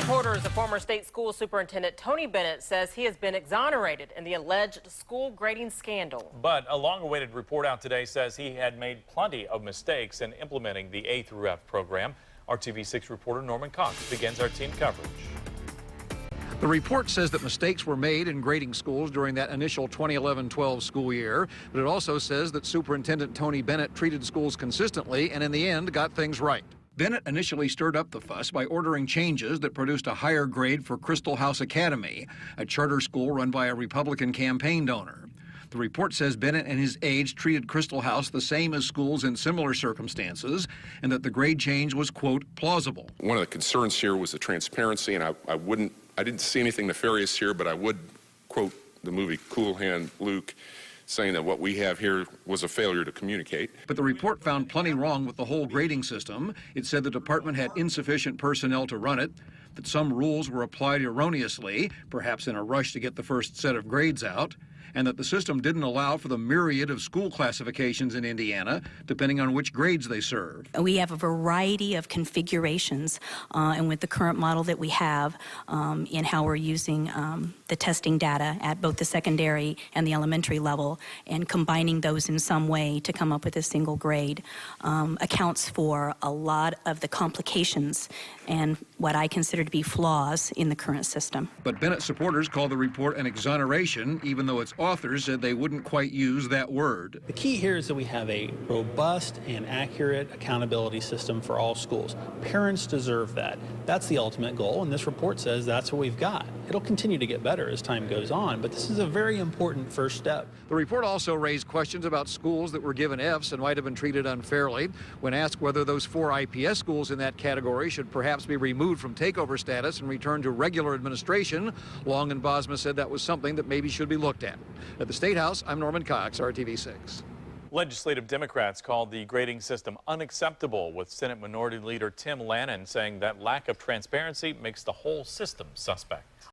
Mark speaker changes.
Speaker 1: Reporters, a former state school superintendent, Tony Bennett, says he has been exonerated in the alleged school grading scandal.
Speaker 2: But a long-awaited report out today says he had made plenty of mistakes in implementing the A through F program. Our TV6 reporter Norman Cox begins our team coverage.
Speaker 3: The report says that mistakes were made in grading schools during that initial 2011-12 school year, but it also says that Superintendent Tony Bennett treated schools consistently and in the end got things right. Bennett initially stirred up the fuss by ordering changes that produced a higher grade for Christel House Academy, a charter school run by a Republican campaign donor. The report says Bennett and his aides treated Christel House the same as schools in similar circumstances, and that the grade change was, quote, plausible.
Speaker 4: One of the concerns here was the transparency, and I didn't see anything nefarious here, but I would quote the movie Cool Hand Luke, saying that what we have here was a failure to communicate.
Speaker 3: But the report found plenty wrong with the whole grading system. It said the department had insufficient personnel to run it, that some rules were applied erroneously, perhaps in a rush to get the first set of grades out, and that the system didn't allow for the myriad of school classifications in Indiana, depending on which grades they serve.
Speaker 5: We have a variety of configurations, and with the current model that we have in how we're using the testing data at both the secondary and the elementary level, and combining those in some way to come up with a single grade, accounts for a lot of the complications and what I consider to be flaws in the current system.
Speaker 3: But Bennett supporters call the report an exoneration, even though its authors said they wouldn't quite use that word.
Speaker 6: The key here is that we have a robust and accurate accountability system for all schools. Parents deserve that. That's the ultimate goal, and this report says that's what we've got. It'll continue to get better as time goes on, but this is a very important first step.
Speaker 3: The report also raised questions about schools that were given Fs and might have been treated unfairly. When asked whether those 4 IPS schools in that category should perhaps be removed from takeover status and returned to regular administration, Long and Bosma said that was something that maybe should be looked at. At the State House, I'm Norman Cox, RTV6.
Speaker 2: Legislative Democrats called the grading system unacceptable, with Senate Minority Leader Tim Lannon saying that lack of transparency makes the whole system suspect.